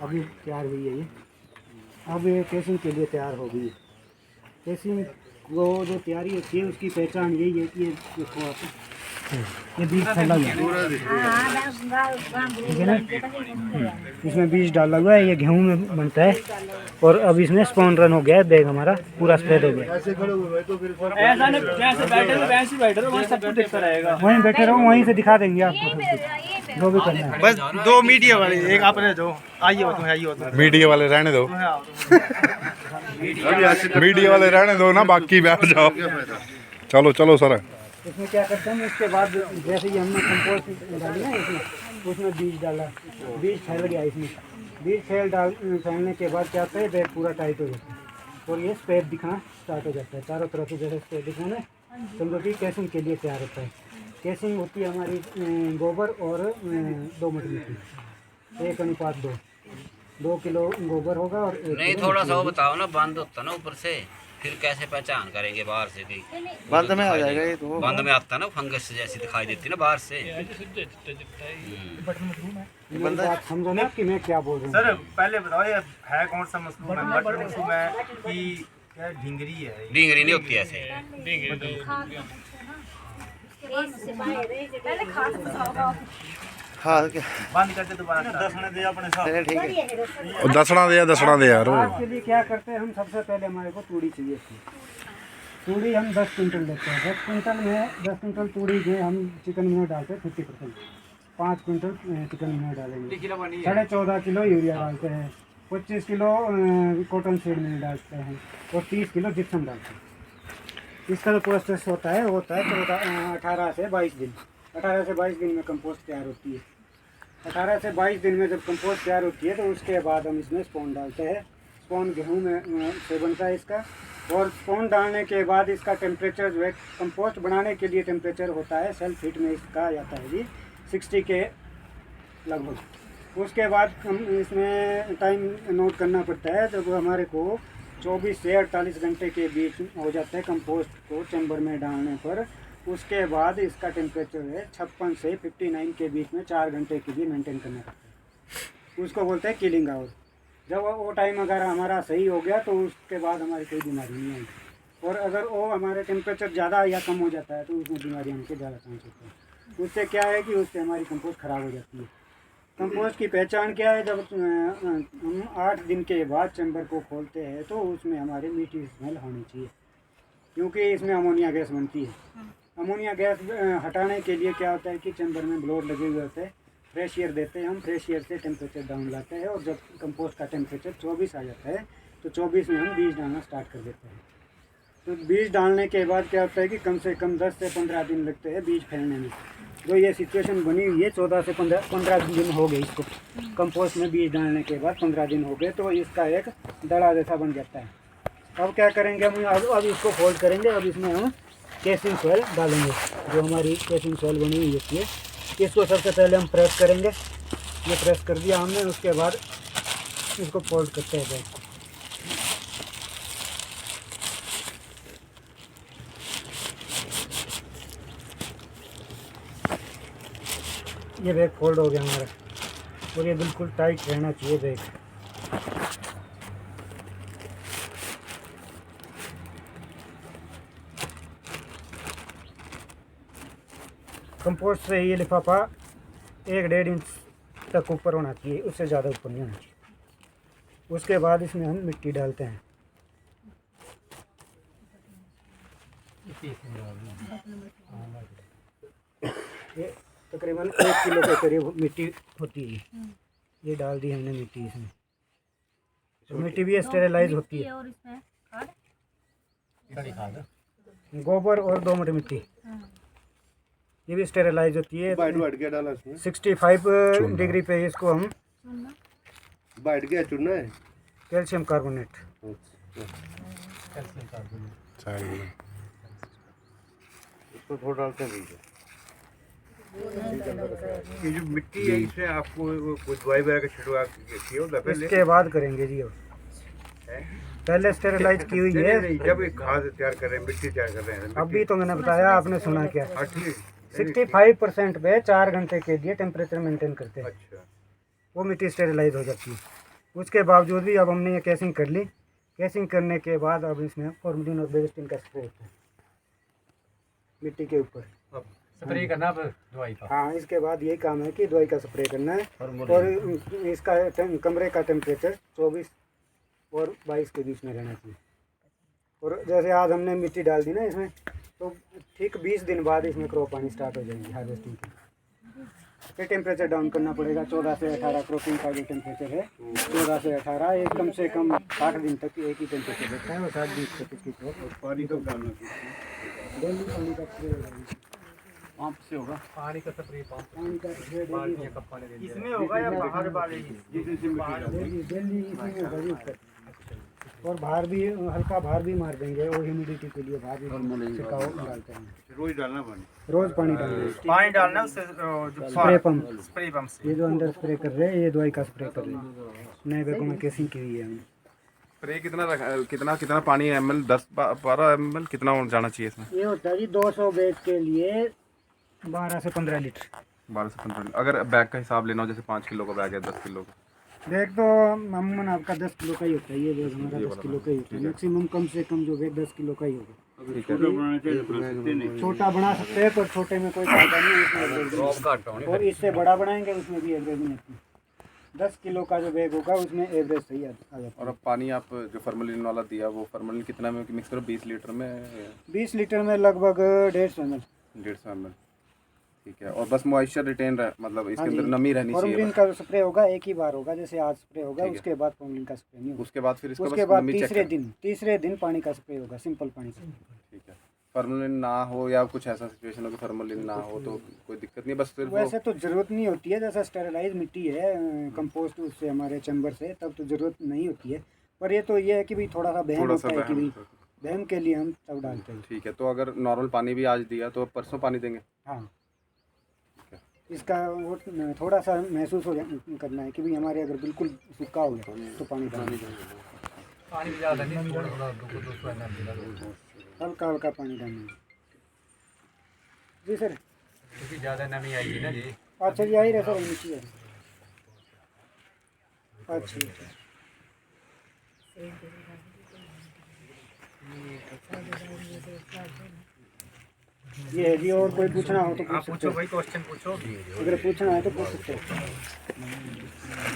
अभी तैयार हुई है ये। अब ये केसिंग के लिए तैयार हो गई है। केसिंग वो जो तैयारी होती है उसकी पहचान यही है कि ये देखो आप, ये बीज फैला हुआ है, ठीक है ना। इसमें बीज डाला हुआ है, ये गेहूं में बनता है। और अब इसमें स्पॉन रन हो गया है, बैग हमारा पूरा स्प्रेड हो गया। ऐसा नहीं जैसे बैठे हो वैसे ही बैठे रहो, वहाँ सब कुछ दिखता रहेगा। वहीं बैठे रहो, वहीं से दिखा देंगे आपको जो भी करना है। बस दो मीडिया वाले, एक आपने दो आइए हो तुम, आइए हो तुम। मीडिया वाले रहने दो, मीडिया वाले रहने दो ना, बाकी बैठ जाओ। चलो चलो सर। इसमें क्या करते हैं, इसके बाद जैसे ही हमने कंपोस्ट डाली ना इसमें, उसमें बीज डाला, बीज फैल गया इसमें। बीज फैलने के बाद क्या होता है, बैग पूरा टाइट हो जाता है और ये स्प्रेड दिखना स्टार्ट हो जाता है चारों तरफ से। जैसे स्प्रेड दिखना ना, समझो कि केसिंग के लिए तैयार होता है। केसिंग होती है हमारी गोबर और दोमट मिट्टी, 1:2। 2 किलो गोबर होगा और नहीं थोड़ा सा वो बताओ ना, बंद होता ना ऊपर से, फिर कैसे पहचान करेंगे बाहर से कि बंद में आ जाएगा ये तो। बंद में आता ना, फंगस जैसी दिखाई देती ना बाहर से। बात समझो ना कि मैं क्या बोल रहा हूँ। सर पहले बताओ ये है कौन सा मशरूम है? बटर मशरूम है कि क्या ढिंगरी है? डींगरी नहीं होती ऐसे। हाँ क्या बंद करते दोबारा दसने दे अपने साथ। ठीक है, दसना दे यार। आज के लिए क्या करते हैं हम, सबसे पहले हमारे को तूड़ी चाहिए थी। तूड़ी हम 10 क्विंटल लेते हैं। 10 क्विंटल तूड़ी में हम चिकन में डालते हैं 50%। 5 क्विंटल चिकन में डालेंगे। 14.5 किलो यूरिया डालते हैं। 25 किलो कॉटन सीड में डालते हैं और 30 किलो जिप्सम डालते हैं। इसका जो प्रोसेस होता है 18 से 22 दिन। 18 से 22 दिन में कंपोस्ट तैयार होती है। 18 से 22 दिन में जब कंपोस्ट तैयार होती है तो उसके बाद हम इसमें स्पॉन डालते हैं। स्पॉन गेहूं में से बनता है इसका। और स्पॉन डालने के बाद इसका टेम्परेचर जो है, कंपोस्ट बनाने के लिए टेम्परेचर होता है, सेल्फ हीट में इसका आ जाता है जी 60 के लगभग। उसके बाद हम इसमें टाइम नोट करना पड़ता है। जब हमारे को 24 से 48 घंटे के बीच हो जाता है कंपोस्ट को चैम्बर में डालने पर, उसके बाद इसका टेम्परेचर है 56 से 59 के बीच में 4 घंटे के लिए मेंटेन करना पड़ता है। उसको बोलते हैं किलिंग आवर। जब वो टाइम अगर हमारा सही हो गया तो उसके बाद हमारी कोई बीमारी नहीं आएगी। और अगर वो हमारे टेम्परेचर ज़्यादा या कम हो जाता है तो उसमें बीमारी आने के ज़्यादा चांस होते हैं। उससे क्या है कि उससे हमारी कंपोस्ट ख़राब हो जाती है। कंपोस्ट की पहचान क्या है, जब हम 8 दिन के बाद चैम्बर को खोलते हैं तो उसमें हमारे मीठी स्मेल होनी चाहिए, क्योंकि इसमें अमोनिया गैस बनती है। अमोनिया गैस हटाने के लिए क्या होता है कि चैम्बर में ब्लोर लगे हुए होते हैं, फ्रेश एयर देते हैं हम, फ्रेश एयर से टेम्परेचर डाउन लाते हैं। और जब कंपोस्ट का टेम्परेचर 24 आ जाता है तो 24 में हम बीज डालना स्टार्ट कर देते हैं। तो बीज डालने के बाद क्या होता है कि कम से कम 10 से 15 दिन लगते हैं बीज फैलने में। जो ये सिचुएशन बनी हुई है, 14 से 15 दिन हो गए इसको कंपोस्ट में बीज डालने के बाद, 15 दिन हो गए तो इसका एक दड़ा जैसा बन जाता है। अब क्या करेंगे हम, अब इसको फोल्ड करेंगे। अब इसमें हम केसिंग सॉइल डालेंगे, जो हमारी केसिंग सॉइल बनी हुई होती है। इसको सबसे पहले हम प्रेस करेंगे। ये प्रेस कर दिया हमने, उसके बाद इसको फोल्ड करते हैं बैग को। ये बैग फोल्ड हो गया हमारा और ये बिल्कुल टाइट रहना चाहिए बैग। कंपोस्ट से ये लिफाफा 1-1.5 इंच तक ऊपर होना चाहिए, उससे ज़्यादा ऊपर नहीं होना चाहिए। उसके बाद इसमें हम मिट्टी डालते हैं। ये तकरीबन 1 किलो के करीब मिट्टी होती है। ये डाल दी हमने मिट्टी इसमें। तो मिट्टी भी स्टेरिलाइज होती है। गोबर और दोमट मिट्टी ये भी स्टेरिलाइज होती है। 65 डिग्री पे इसको हम बैठ गया चुनना है कैल्शियम कार्बोनेट। इसको थोड़ा डालते हैं बीज। ये जो मिट्टी है इसमें आपको कोई दवाई वगैरह का छिड़काव किया होता है पहले? इसके बाद करेंगे जी। अब पहले स्टेरिलाइज की हुई है। जब ये खाद तैयार कर रहे हैं, मिट्टी तैयार कर रहे हैं, अभी तो मैंने बताया, आपने सुना क्या? ठीक 65% पे 4 घंटे के लिए टेम्परेचर मेंटेन करते हैं। अच्छा, वो मिट्टी स्टेरिलाइज हो जाती है। उसके बावजूद भी अब हमने ये कैसिंग कर ली। कैसिंग करने के बाद अब इसमें फॉर्मलिन और बेविस्टिन का स्प्रे होता है मिट्टी के ऊपर। स्प्रे करना अब दवाई का। हाँ, इसके बाद यही काम है कि दवाई का स्प्रे करना है। और इसका कमरे का टेम्परेचर 24 और 22 के बीच में रहना चाहिए। और जैसे आज हमने मिट्टी डाल दी ना इसमें, तो ठीक 20 दिन बाद इसमें क्रॉप आनी स्टार्ट हो जाएगी हार्वेस्टिंग की। फिर टेम्परेचर डाउन करना पड़ेगा। 14 से 18 क्रॉपिंग का जो टेम्परेचर है 14 से 18, एक कम से कम 60 दिन तक एक ही टेम्परेचर रहता है। और 60 दिन तक इसकी क्रॉप पानी कब डालना डेली पानी का स्प्रे होगा। पंप से होगा पानी का स्प्रे। पंप पानी का स्प्रे बाल्टियां कब पानी देंगे इसमें होगा या बाहर वाले डेली डेली इसमें होगा जी ऊपर। और बाहर भी हल्का बाहर भी मार देंगे, और ह्यूमिडिटी के लिए बाहर भी छिड़काव डालते हैं। रोज डालना पानी। रोज पानी डालना। पानी डालना उससे स्प्रे पंप से ये जो अंदर स्प्रे कर रहे हैं, ये दवाई का स्प्रे कर रहे हैं। नए बैगों में कैसिंग की हुई है हमने। स्प्रे कितना कितना पानी ml 10-12 ml कितना जाना चाहिए इसमें? ये होता है जी 200 बैग के लिए 12 से 15 लीटर। 12 से 15। अगर बैग का हिसाब लेना हो, जैसे 5 किलो का बैग है, 10 किलो का? बैग तो अमूमन आपका 10 किलो का ही होता है। ये बैग हमारा 10 किलो का ही होता है। मैक्सिमम कम से कम जो बैग 10 किलो का ही होगा। ठीक है। छोटा बना सकते हैं, पर छोटे में कोई फायदा नहीं है उसमें। और इससे बड़ा बनाएंगे उसमें भी एवरेज नहीं आती। 10 किलो का जो बैग होगा उसमें एवरेज सही आ जाता है। और अब पानी आप जो फॉर्मलिन वाला दिया, वो फॉर्मलिन कितना में मिक्स करो? 20 लीटर में? 20 लीटर में लगभग 150 ml। 150 ml। ठीक है। और बस मॉइस्चर रिटेन मतलब इसके अंदर नमी रहनी चाहिए। फॉर्मलिन का स्प्रे होगा एक ही बार होगा, जैसे आज स्प्रे होगा उसके बाद फॉर्मलिन का स्प्रे नहीं होगा। उसके बाद फिर इसका उसके बस बाद नमी चेक तीसरे दिन पानी का स्प्रे होगा, सिंपल पानी से। ठीक है। फॉर्मलिन ना हो या कुछ ऐसा सिचुएशन हो कि फॉर्मलिन ना हो तो कोई दिक्कत नहीं, बस सिर्फ वैसे तो ज़रूरत नहीं होती है। जैसा स्टेरलाइज मिट्टी है कंपोस्ट उससे हमारे चैम्बर से, तब तो ज़रूरत नहीं होती है। पर ये तो ये है कि भाई थोड़ा सा बहम होता है कि भाई बहम के लिए हम तब डालते हैं। ठीक है। तो अगर नॉर्मल पानी भी आज दिया तो परसों पानी देंगे? हाँ, इसका वो थोड़ा सा महसूस हो करना है कि भाई हमारे अगर बिल्कुल सूखा हो गया तो पानी डालना। पानी ज़्यादा नहीं, थोड़ा थोड़ा 200 ml हल्का हल्का पानी डालना है जी सर। क्योंकि ज़्यादा नमी आएगी ना जी। अच्छा जी, आई रहे सर नीचे है। अच्छा ये है जी। और कोई पूछना हो तो पूछ सकते पूछो हो। भाई, क्वेश्चन पूछो। अगर पूछना है तो पूछ सकते हो।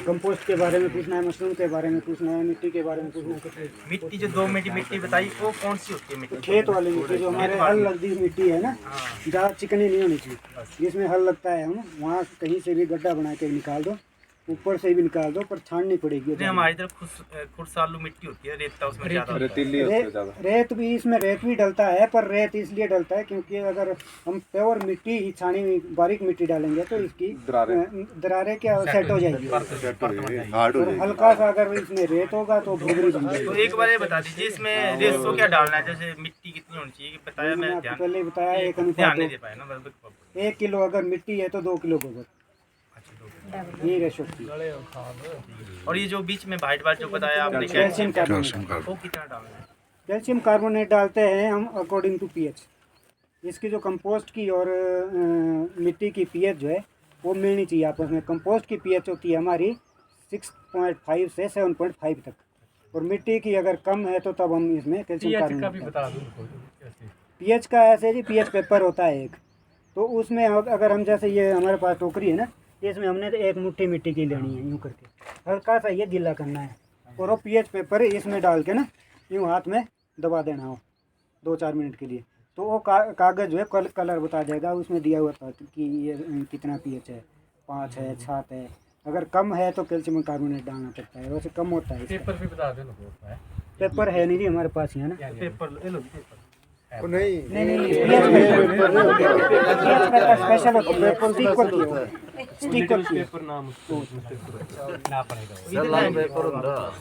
कंपोस्ट के बारे में पूछना है, मशरूम के बारे में पूछना है, मिट्टी के बारे में पूछना है कुछ। मिट्टी जो 2 मिट्टी बताई, वो कौन सी होती है मिट्टी? खेत वाली मिट्टी जो हमारे हल लगती मिट्टी है ना, ज़्यादा चिकनी नहीं होनी चाहिए। जिसमें हल लगता है हम वहाँ कहीं से भी गड्ढा बना के निकाल दो, ऊपर से भी निकाल दो, पर छाननी पड़ेगी। हमारी तरफ खुरसालू मिट्टी होती है, रेत उसमें ज़्यादा। रेतीली होती है ज़्यादा। रेत भी इसमें रेत भी डलता है, पर रेत इसलिए डलता है क्योंकि अगर हम प्योर मिट्टी ही छानी हुई बारीक मिट्टी डालेंगे तो इसकी दरारें क्या सेट हो जाएगी। हार्ड हो और जाएगी। हल्का सा अगर इसमें रेत होगा तो भुगरी बन जाएगी। तो एक बार ये बता दीजिए, इसमें रेशो क्या डालना है? जैसे मिट्टी कितनी होनी चाहिए बताया, मैंने मैं आपको ध्यान पहले ही बताया, एक ध्यान अनुपात नहीं दे पाया ना। 1 किलो अगर मिट्टी है तो 2 किलो गोबर, यही रेशो थी। और ये जो बीच में वाइट जो बताया आपने, कैल्शियम कार्बोनेट, वो कितना डालना है? कैल्शियम कार्बोनेट डालते हैं हम अकॉर्डिंग टू पीएच। इसकी जो कंपोस्ट की और मिट्टी की पीएच जो है वो मिलनी चाहिए आपस में। कंपोस्ट की पीएच होती है हमारी 6.5 से 7.5 तक, और मिट्टी की अगर कम है तो तब हम इसमें कैल्शियम कार्बोनेट बता दूँ। पीएच का ऐसे जी पीएच पेपर होता है एक, तो उसमें अगर हम जैसे ये हमारे पास टोकरी है ना, इसमें हमने तो 1 मुट्ठी मिट्टी की लेनी है, यूँ करके हल्का सा ये गीला करना है, और वो पीएच पेपर इसमें डाल के ना यूँ हाथ में दबा देना हो 2-4 मिनट के लिए, तो वो कागज़ जो है कलर बता देगा। उसमें दिया हुआ था कि ये कितना पीएच है, 5 है, 7 है। अगर कम है तो कैल्शियम कार्बोनेट डालना पड़ता है, वैसे कम होता है। पेपर भी बता दो ना। पेपर है नहीं जी हमारे पास यहाँ ना। पेपर ले लो। नहीं स्पेशल होता है, स्टिकर पेपर नाम ना पड़ेगा।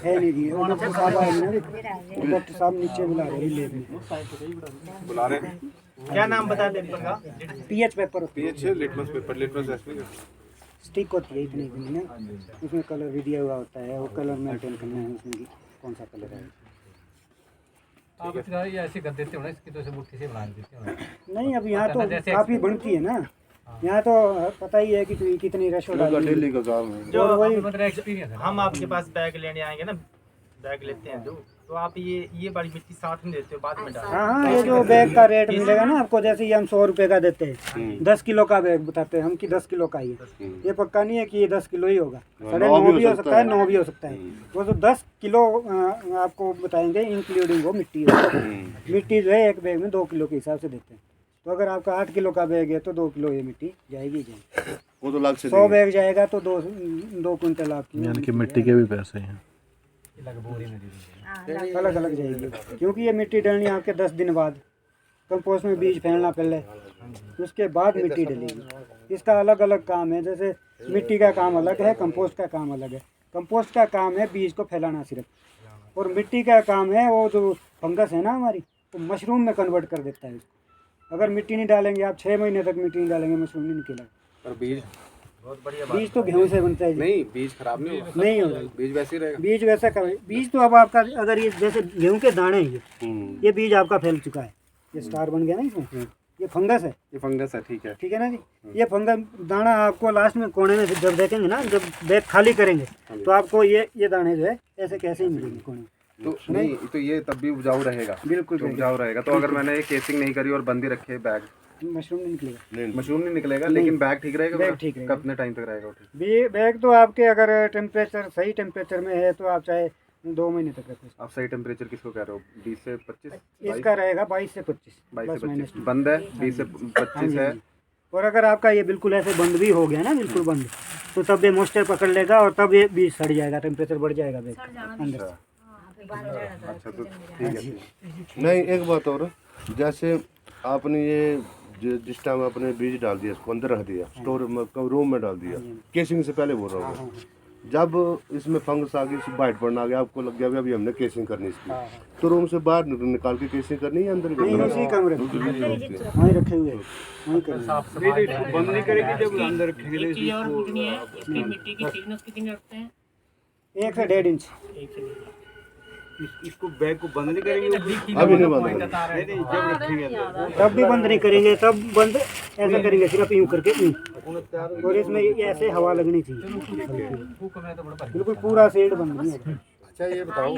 है नहीं जी। वो डॉक्टर साहब आए ना, डॉक्टर साहब नीचे बुला रहे हैं लैब में। बुला रहे हैं। क्या नाम बता दे पेपर का? पीएच पेपर होता है, pH litmus paper, litmus aspirin stick होती है इतनी इतनी ना, उसमें कलर भी दिया हुआ होता है, वो कलर मेंटेन करना है उसमें कि कौन सा कलर है। आप इसका ये ऐसे कर देते हो ना, इसकी तो ऐसे मुट्ठी से बना देते हो ना। नहीं अब यहाँ तो काफ़ी बनती है ना, यहाँ तो पता ही है कि कितनी रश हो रही है। डेली का काम है। जो वही हम आपके पास बैग लेने आएंगे ना, बैग लेते हैं तो आप ये बड़ी मिट्टी साथ में देते हो, बाद में डालते हो। हाँ, ये जो बैग का रेट मिलेगा ना आपको, जैसे ये हम 100 रुपये का देते हैं, 10 किलो का बैग बताते हैं हम कि 10 किलो का ही है। ये पक्का नहीं है कि ये 10 किलो ही होगा, 9.5 भी हो सकता है, 9 भी हो सकता है। वो तो 10 किलो आपको बताएंगे इंक्लूडिंग वो मिट्टी है। मिट्टी जो है एक बैग में 2 किलो के हिसाब से देते हैं। तो अगर आपका 8 किलो का बैग है तो 2 किलो ये मिट्टी जाएगी। वो तो अलग से 100 बैग जाएगा तो 2 क्विंटल आपकी यानी कि मिट्टी के भी पैसे हैं। अलग अलग जाएगी, क्योंकि ये मिट्टी डलनी आपके 10 दिन बाद। कंपोस्ट में बीज फैलना पहले, उसके बाद मिट्टी डलेगी। इसका अलग अलग काम है, जैसे मिट्टी का काम अलग है, कंपोस्ट का काम अलग है। कंपोस्ट का काम है बीज को फैलाना सिर्फ, और मिट्टी का काम है वो जो फंगस है ना हमारी, वो मशरूम में कन्वर्ट कर देता है इसको। अगर मिट्टी नहीं डालेंगे आप, 6 महीने तक मिट्टी नहीं डालेंगे, मशरूम नहीं निकलेगा। और बीज बहुत बढ़िया बीज तो गेहूं से बनता है जी। नहीं, बीज खराब नहीं होगा, नहीं होगा बीज वैसे ही रहेगा। बीज वैसा कभी बीज तो अब आपका, अगर ये जैसे गेहूं के दाने हैं ये बीज आपका फैल चुका है, ये स्टार बन गया ना इसमें, ये फंगस है। ये फंगस है, ठीक है। ठीक है ना जी। ये फंगस दाना आपको लास्ट में कोने में जब देखेंगे ना, जब बैग खाली करेंगे तो आपको ये दाने जो है ऐसे कैसे ही मिलेंगे कोने में। तो नहीं, तो ये तब भी उपजाऊ रहेगा, बिल्कुल तो उपजाऊ रहेगा। तो अगर मैंने ये केसिंग नहीं करी और बंदी रखे बैग, मशरूम नहीं निकलेगा। मशरूम नहीं निकलेगा, लेकिन बैग ठीक रहेगा। बैग ठीक रहेगा। कितने टाइम तक रहेगा वो ठीक? बैग तो आपके अगर टेम्परेचर सही टेम्परेचर में है तो आप चाहे 2 महीने तक रखें। आप सही टेम्परेचर किसको कह रहे हो? 20 से 25? इसका रहेगा 22 से 25। 22 से 25 बंद है, 20 से 25 है। और अगर आपका ये बिल्कुल ऐसे बंद भी हो गया ना, बिल्कुल बंद, तो तब ये मॉइस्चर पकड़ लेगा और तब ये बीज सड़ जाएगा, टेम्परेचर बढ़ जाएगा बैग अंदर से। अच्छा, तो ठीक है। नहीं, एक बात और, जैसे आपने ये जिस टाइम आपने बीज डाल दिया, इसको अंदर रख दिया, स्टोर में रूम में डाल दिया, केसिंग से पहले बोल रहा हूँ, जब इसमें फंगस आ गई, वाइट पड़ना आ गया, आपको लग गया अभी हमने केसिंग करनी इसकी, तो रूम से बाहर निकाल के केसिंग करनी है अंदर? नहीं, उसी कमरे में वहीं रखे हुए हैं, वहीं करेंगे। बंद नहीं करेगी जब अंदर रखेंगे। एक चीज और पूछनी है, इसकी मिट्टी की थिकनेस कितनी रखते हैं? 1 से 1.5 इंच। इसको बैग को बंद नहीं करेंगे? अभी नहीं बंद करेंगे। नहीं, जब रखेंगे तब भी बंद नहीं करेंगे, तब बंद ऐसा करेंगे सिर्फ यूँ करके यूँ। और इसमें ये ऐसे हवा लगनी चाहिए, बिल्कुल पूरा शेड बंद नहीं होगा। अच्छा, ये बताओ,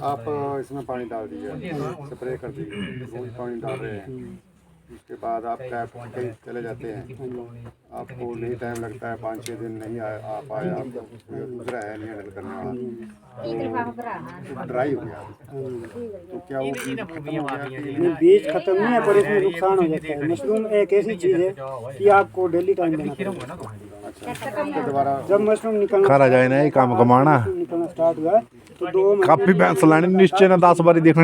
आप इसमें पानी डाल दीजिए, स्प्रे कर दीजिए, रोज पानी डाल रहे हैं, उसके बाद आप कैब कहीं चले जाते हैं, आपको नहीं टाइम लगता है, 5-6 दिन नहीं आ पाए, आप दूसरा है नहीं हैंडल करने वाला, तो ड्राई हो गया, तो क्या वो बीज खत्म हो गया? नहीं, बीज खत्म नहीं है, पर इसमें नुकसान हो जाता है। मशरूम एक ऐसी चीज़ है कि आपको डेली टाइम देना पड़ेगा। तो दोबारा जब मशरूम निकलना करा जाए ना ये काम कमाना, निकलना स्टार्ट हुआ है तो 2 महीने काफी भैंस लानी निश्चय ना 10 बारी देखनी।